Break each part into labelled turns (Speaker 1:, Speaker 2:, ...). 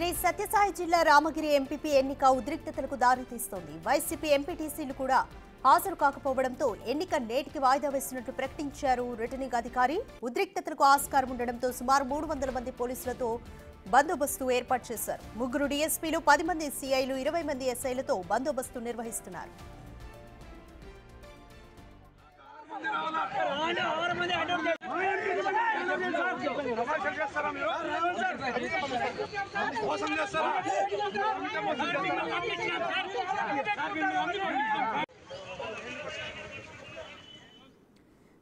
Speaker 1: శ్రీ సత్యసాయి జిల్లా రామగిరి ఎంపీపీ ఎన్నిక ఉద్రిక్తతలకు దారితీస్తోంది. వైసీపీ ఎంపీటీసీలు కూడా హాజరు కాకపోవడంతో ఎన్నిక నేటికి వాయిదా వేసినట్లు ప్రకటించారు రిటర్నింగ్ అధికారి. ఉద్రిక్తతలకు ఆస్కారం ఉండడంతో సుమారు 300 మంది పోలీసులతో బందోబస్తు ఏర్పాటు చేశారు. 3 డీఎస్పీలు, 10 మంది సీఐలు, 20 మంది ఎస్ఐలతో బందోబస్తు నిర్వహిస్తున్నారు.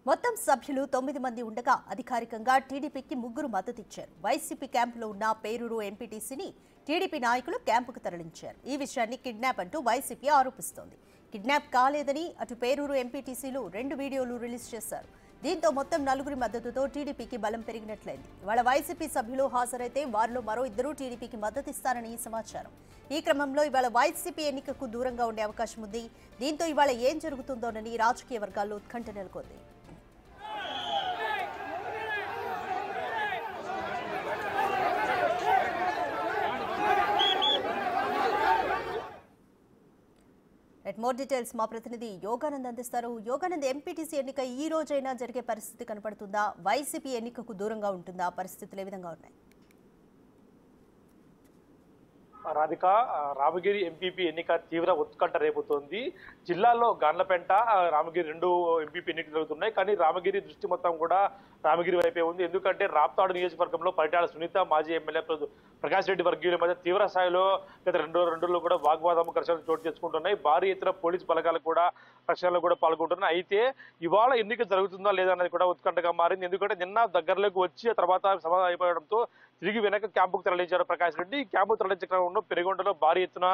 Speaker 1: మొత్తం సభ్యులు 9 మంది ఉండగా అధికారికంగా టీడీపీకి 3 మద్దతిచ్చారు. వైసీపీ క్యాంపులో ఉన్న పేరూరు ఎంపీటీసీని టీడీపీ నాయకులు క్యాంపుకు తరలించారు. ఈ విషయాన్ని కిడ్నాప్ అంటూ వైసీపీ ఆరోపిస్తోంది. కిడ్నాప్ కాలేదని అటు పేరూరు ఎంపీటీసీలు 2 వీడియోలు రిలీజ్ చేశారు. దీంతో మొత్తం 4 మద్దతుతో టీడీపీకి బలం పెరిగినట్లయింది. ఇవాళ వైసీపీ సభ్యులు హాజరైతే వారిలో మరో 2 టీడీపీకి మద్దతిస్తారని సమాచారం. ఈ క్రమంలో ఇవాళ వైసీపీ ఎన్నికకు దూరంగా ఉండే అవకాశం ఉంది. దీంతో ఇవాళ ఏం జరుగుతుందోనని రాజకీయ వర్గాల్లో ఉత్కంఠ నెలకొంది. మోర్ డీటెయిల్స్ మా ప్రతినిధి యోగానంద్ అందిస్తారు. యోగానంద్, ఎంపీటీసీ ఎన్నిక ఈ రోజైనా జరిగే పరిస్థితి కనపడుతుందా? వైసీపీ ఎన్నికకు దూరంగా ఉంటుందా? పరిస్థితులు ఏ విధంగా ఉన్నాయి?
Speaker 2: రాధిక, రామగిరి ఎంపీపీ ఎన్నిక తీవ్ర ఉత్కంఠ రేపుతోంది. జిల్లాలో గాన్లపెంట, రామగిరి 2 ఎంపీపీ ఎన్నికలు జరుగుతున్నాయి. కానీ రామగిరి దృష్టి మొత్తం కూడా రామగిరి వైపే ఉంది. ఎందుకంటే రాప్తాడు నియోజకవర్గంలో పరిటాల సునీత, మాజీ ఎమ్మెల్యే ప్రకాష్ రెడ్డి వర్గీయుల మధ్య తీవ్ర స్థాయిలో గత 2 రోజుల్లో కూడా వాగ్వాదం ఘర్షణలు చోటు చేసుకుంటున్నాయి. భారీ ఎత్తున పోలీసు బలగాలు కూడా రక్షణలో కూడా పాల్గొంటున్నాయి. అయితే ఇవాళ ఎన్నిక జరుగుతుందా లేదా అనేది కూడా ఉత్కంఠగా మారింది. ఎందుకంటే నిన్న దగ్గరలోకి వచ్చి ఆ తర్వాత సమాధానం అయిపోవడంతో తిరిగి వెనక క్యాంపుకు తరలించారు ప్రకాష్ రెడ్డి. క్యాంపు తరలించే క్రమంలో పెనుగొండలో భారీ ఎత్తున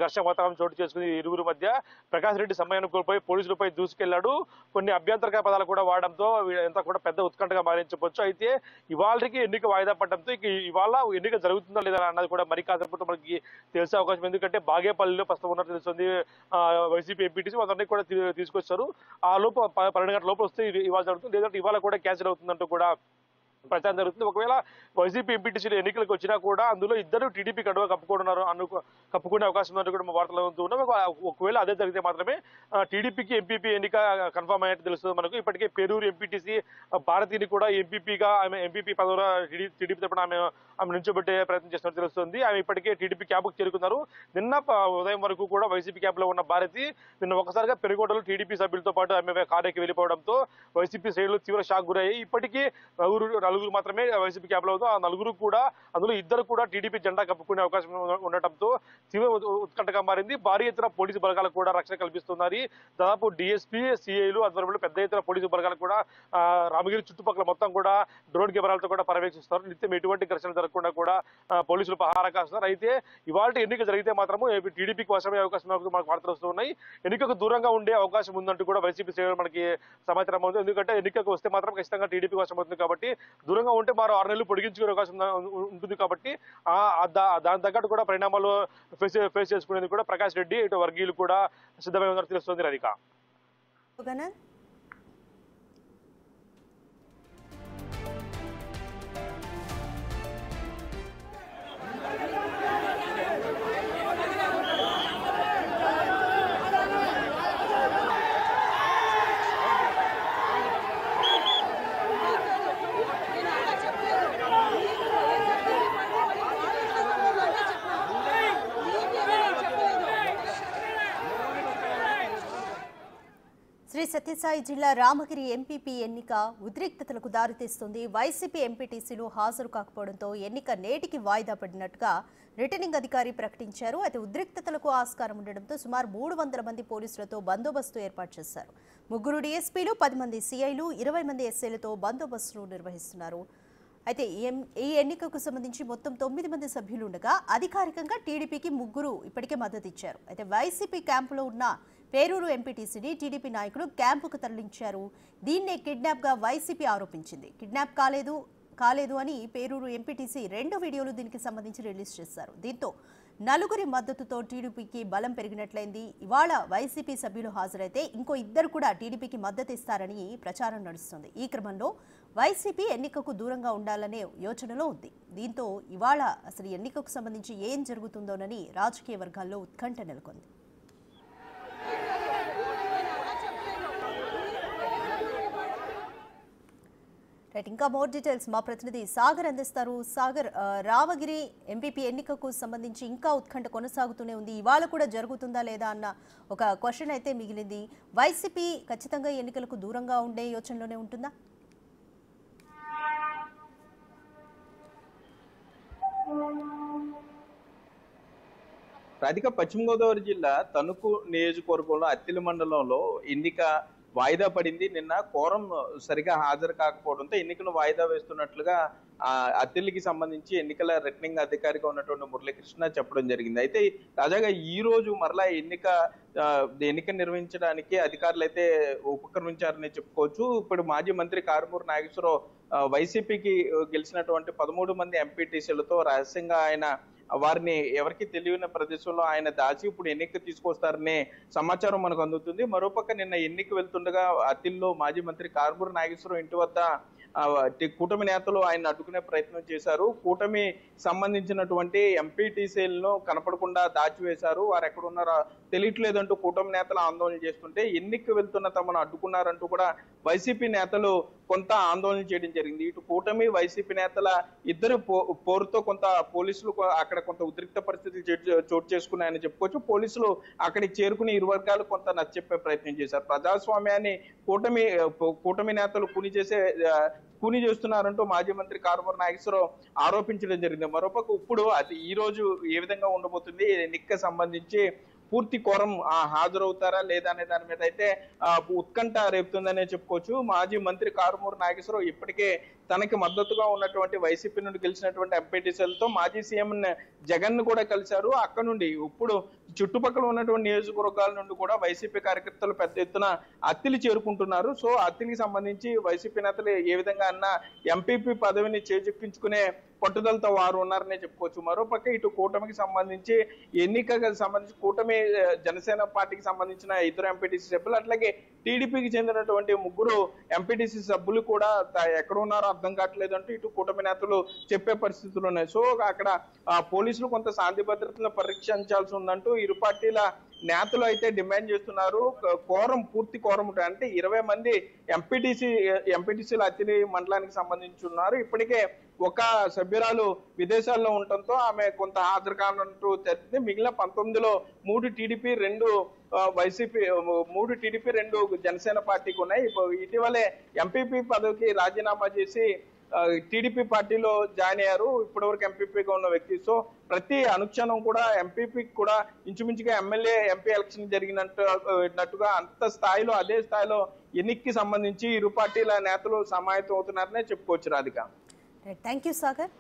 Speaker 2: ఘర్షణ వాతావరణం చోటు చేసుకుని ఇరువురు మధ్య ప్రకాష్ రెడ్డి సమయాన్ని కోల్పోయి పోలీసులపై దూసుకెళ్లాడు. కొన్ని అభ్యంతరకర పదాలు కూడా వాడడంతో ఎంత కూడా పెద్ద ఉత్కంఠగా మారించవచ్చు. అయితే ఇవాళకి ఎన్నిక వాయిదా పడడంతో ఇవాళ ఎన్నిక జరుగుతుందా లేదా అన్నది కూడా మరి కాసేపట్లో మనకి తెలిసే అవకాశం. ఎందుకంటే బాగేపల్లిలో ప్రస్తుతం ఉన్నట్టు తెలుస్తుంది వైసీపీ ఎంపీటీసీ అందరినీ కూడా తీసుకొచ్చారు. ఆ లోపు 12 గంటల లోపు వస్తే ఇవాళ జరుగుతుంది, లేదంటే ఇవాళ కూడా క్యాన్సిల్ అవుతుందంటూ కూడా ప్రచారం జరుగుతుంది. ఒకవేళ వైసీపీ ఎంపీటీసీలు ఎన్నికలకు వచ్చినా కూడా అందులో 2 టీడీపీ కడువ కప్పుకునే అవకాశం ఉందంటూ కూడా వార్తలు అవుతున్నాం. ఒకవేళ అదే జరిగితే మాత్రమే టీడీపీకి ఎంపీపీ ఎన్నిక కన్ఫర్మ్ అయ్యేట్టు తెలుస్తుంది మనకు. ఇప్పటికే పేరూరు ఎంపీటీసీ భారతీని కూడా ఎంపీపీగా ఆమె ఎంపీపీ పదవుల టీడీపీ తరపున ఆమె నుంచోబెట్టే ప్రయత్నం చేస్తున్నట్టు తెలుస్తుంది. ఆమె ఇప్పటికే టీడీపీ క్యాంపుకు చేరుకున్నారు. నిన్న ఉదయం వరకు కూడా వైసీపీ క్యాంపులో ఉన్న భారతి నిన్న ఒకసారిగా పెనుగొండలో టీడీపీ సభ్యులతో పాటు ఆమె కారుకి వెళ్ళిపోవడంతో వైసీపీ శ్రేణులు తీవ్ర షాక్ గురయ్యాయి. ఇప్పటికీ నలుగురు మాత్రమే వైసీపీ క్యాంపులో అవుతూ ఆ 4 కూడా అందులో 2 కూడా టీడీపీ జెండా కప్పుకునే అవకాశం ఉండటంతో తీవ్ర ఉత్కంఠగా మారింది. భారీ ఎత్తున పోలీసు బలగాలకు కూడా రక్షణ కల్పిస్తున్నారు. దాదాపు డీఎస్పీ, సిఐలు ఆధ్వర్యంలో పెద్ద ఎత్తున పోలీసు బలగాలకు కూడా రామగిరి చుట్టుపక్కల మొత్తం కూడా డ్రోన్ కెమెరాలతో కూడా పర్యవేక్షిస్తారు. నిత్యం ఎటువంటి ఘర్షణ జరగకుండా కూడా పోలీసులు పహారా కాస్తున్నారు. అయితే ఇవాళ ఎన్నిక జరిగితే మాత్రము టీడీపీకి వశమయ్యే అవకాశం మనకు వార్తలు వస్తున్నాయి. ఎన్నికకు దూరంగా ఉండే అవకాశం ఉందంటూ కూడా వైసీపీ శ్రేణులు మనకి సమాచారం అవుతుంది. ఎందుకంటే ఎన్నికకు వస్తే మాత్రం ఖచ్చితంగా టీడీపీ వశం అవుతుంది కాబట్టి దూరంగా ఉంటే మరో 6 నెలలు పొడిగించుకునే అవకాశం ఉంటుంది కాబట్టి దాని తగ్గట్టు కూడా పరిణామాలు ఫేస్ చేసుకునేందుకు కూడా ప్రకాష్ రెడ్డి ఇటు వర్గీయులు కూడా సిద్ధమై ఉన్నారని తెలుస్తుంది. రాధిక.
Speaker 1: శ్రీ సత్యసాయి జిల్లా రామగిరి ఎంపీపీ ఎన్నిక ఉద్రిక్తతలకు దారితీస్తుంది. వైసీపీ ఎంపీటీసీలు హాజరు కాకపోవడంతో ఎన్నిక నేటికి వాయిదా పడినట్టుగా రిటర్నింగ్ అధికారి ప్రకటించారు. అయితే ఉద్రిక్తతలకు ఆస్కారం ఉండడంతో సుమారు 300 మంది పోలీసులతో బందోబస్తు ఏర్పాటు చేశారు. 3 డీఎస్పీలు, 10 మంది సీఐలు, 20 మంది ఎస్ఐలతో బందోబస్తును నిర్వహిస్తున్నారు. అయితే ఈ ఎన్నికకు సంబంధించి మొత్తం 9 మంది సభ్యులు ఉండగా అధికారికంగా టీడీపీకి 3 ఇప్పటికే మద్దతు ఇచ్చారు. అయితే వైసీపీ క్యాంపులో ఉన్న పేరూరు ఎంపీటీసీని టీడీపీ నాయకులు క్యాంపుకు తరలించారు. దీన్నే కిడ్నాప్గా వైసీపీ ఆరోపించింది. కిడ్నాప్ కాలేదు అని పేరూరు ఎంపీటీసీ 2 వీడియోలు దీనికి సంబంధించి రిలీజ్ చేశారు. దీంతో 4 మద్దతుతో టీడీపీకి బలం పెరిగినట్లయింది. ఇవాళ వైసీపీ సభ్యులు హాజరైతే ఇంకో 2 కూడా టీడీపీకి మద్దతు ఇస్తారని ప్రచారం నడుస్తుంది. ఈ క్రమంలో వైసీపీ ఎన్నికకు దూరంగా ఉండాలనే యోచనలో ఉంది. దీంతో ఇవాళ అసలు ఎన్నికకు సంబంధించి ఏం జరుగుతుందోనని రాజకీయ వర్గాల్లో ఉత్కంఠ నెలకొంది. రైట్, ఇంకా మోర్ డీటెయిల్స్ మా ప్రతినిధి సాగర్ అందిస్తారు. సాగర్, రామగిరి ఎంపీపీ ఎన్నికకు సంబంధించి ఇంకా ఉత్కంఠ కొనసాగుతూనే ఉంది. ఇవాళ కూడా జరుగుతుందా లేదా అన్న ఒక క్వశ్చన్ అయితే మిగిలింది. వైసీపీ ఖచ్చితంగా ఎన్నికలకు దూరంగా ఉండే యోచనలోనే ఉంటుందా?
Speaker 3: రాధిక, పశ్చిమ గోదావరి జిల్లా తణుకు నియోజకవర్గంలో అత్తిలి మండలంలో ఎన్నిక వాయిదా పడింది. నిన్న కోరం సరిగా హాజరు కాకపోవడంతో ఎన్నికలు వాయిదా వేస్తున్నట్లుగా అత్తిలికి సంబంధించి ఎన్నికల రిటర్నింగ్ అధికారిగా ఉన్నటువంటి మురళీకృష్ణ చెప్పడం జరిగింది. అయితే తాజాగా ఈ రోజు మరలా ఎన్నిక నిర్వహించడానికి అధికారులు అయితే ఉపక్రమించారని చెప్పుకోవచ్చు. ఇప్పుడు మాజీ మంత్రి కారుమూరి నాగేశ్వరరావు వైసీపీకి గెలిచినటువంటి 13 మంది ఎంపీటీసీలతో రహస్యంగా ఆయన వారిని ఎవరికి తెలియని ప్రదేశంలో ఆయన దాచి ఇప్పుడు ఎన్నిక తీసుకొస్తారనే సమాచారం మనకు అందుతుంది. మరోపక్క నిన్న ఎన్నిక వెళ్తుండగా అత్తిల్లో మాజీ మంత్రి కారుమూరి నాగేశ్వరరావు ఇంటి వద్ద కూటమి నేతలు ఆయన అడ్డుకునే ప్రయత్నం చేశారు. కూటమి సంబంధించినటువంటి ఎంపీటీసీలను కనపడకుండా దాచివేశారు. వారు ఎక్కడ ఉన్నారో తెలియట్లేదంటూ కూటమి నేతలు ఆందోళన చేస్తుంటే ఎన్నిక వెళ్తున్న తమను అడ్డుకున్నారంటూ కూడా వైసీపీ నేతలు కొంత ఆందోళన చేయడం జరిగింది. ఇటు కూటమి వైసీపీ నేతల ఇద్దరు పోరుతో కొంత పోలీసులు అక్కడ కొంత ఉద్రిక్త పరిస్థితులు చోటు చేసుకున్నాయని చెప్పుకోవచ్చు. పోలీసులు అక్కడికి చేరుకుని ఇరు వర్గాలు కొంత నచ్చచెప్పే ప్రయత్నం చేశారు. ప్రజాస్వామ్యాన్ని కూటమి నేతలు కూని చేస్తున్నారంటూ మాజీ మంత్రి కారుమూరి నాగేశ్వరరావు ఆరోపించడం జరిగింది. మరోపక్క ఇప్పుడు అది ఈ రోజు ఏ విధంగా ఉండబోతుంది, ఎన్నిక సంబంధించి పూర్తి కోరం హాజరవుతారా లేదా అనే దాని మీద అయితే ఉత్కంఠ రేపుతుందనే చెప్పుకోవచ్చు. మాజీ మంత్రి కారుమూరి నాగేశ్వరరావు ఇప్పటికే తనకి మద్దతుగా ఉన్నటువంటి వైసీపీ నుండి గెలిచినటువంటి ఎంపీటీసీలతో మాజీ సీఎం జగన్ ను కూడా కలిశారు. అక్కడ నుండి ఇప్పుడు చుట్టుపక్కల ఉన్నటువంటి నియోజకవర్గాల నుండి కూడా వైసీపీ కార్యకర్తలు పెద్ద ఎత్తున అత్తిలి చేరుకుంటున్నారు. సో అత్తిలికి సంబంధించి వైసీపీ నేతలు ఏ విధంగా అన్న ఎంపీపీ పదవిని చేజెక్కించుకునే పట్టుదలతో వారు ఉన్నారనే చెప్పుకోవచ్చు. మరోపక్క ఇటు కూటమికి సంబంధించి ఎన్నికకి సంబంధించి కూటమి జనసేన పార్టీకి సంబంధించిన ఇద్దరు ఎంపీటీసీ సభ్యులు, అట్లాగే టీడీపీకి చెందినటువంటి 3 ఎంపీటీసీ సభ్యులు కూడా ఎక్కడ ఉన్నారో అర్థం కావట్లేదు అంటూ ఇటు కూటమి నేతలు చెప్పే పరిస్థితులు ఉన్నాయి. సో అక్కడ పోలీసులు కొంత శాంతి భద్రతలను పరీక్షించాల్సి ఉందంటూ ఇరు పార్టీల నేతలు అయితే డిమాండ్ చేస్తున్నారు. పూర్తి కోరం అంటే 20 మంది ఎంపీటీసీలు అత్తిలి మండలానికి సంబంధించి ఉన్నారు. ఇప్పటికే ఒక సభ్యురాలు విదేశాల్లో ఉండటంతో ఆమె కొంత హాజరు కానంటూ తెలిసింది. మిగిలిన 19లో 3 టీడీపీ 2 వైసీపీ 3 టీడీపీ 2 జనసేన పార్టీకి ఉన్నాయి. ఇటీవలే ఎంపీపీ పదవికి రాజీనామా చేసి టీడీపీ పార్టీలో జాయిన్ అయ్యారు ఇప్పటి వరకు ఎంపీపీగా ఉన్న వ్యక్తి. సో ప్రతి అనుక్షణం కూడా ఎంపీపీకి కూడా ఇంచుమించుగా ఎమ్మెల్యే ఎంపీ ఎలక్షన్ జరిగినట్టుగా అంత స్థాయిలో అదే స్థాయిలో ఎన్నికకి సంబంధించి ఇరు పార్టీల నేతలు సమాయత్తం అవుతున్నారనే చెప్పుకోవచ్చు. Radhika,
Speaker 1: thank you Sagar.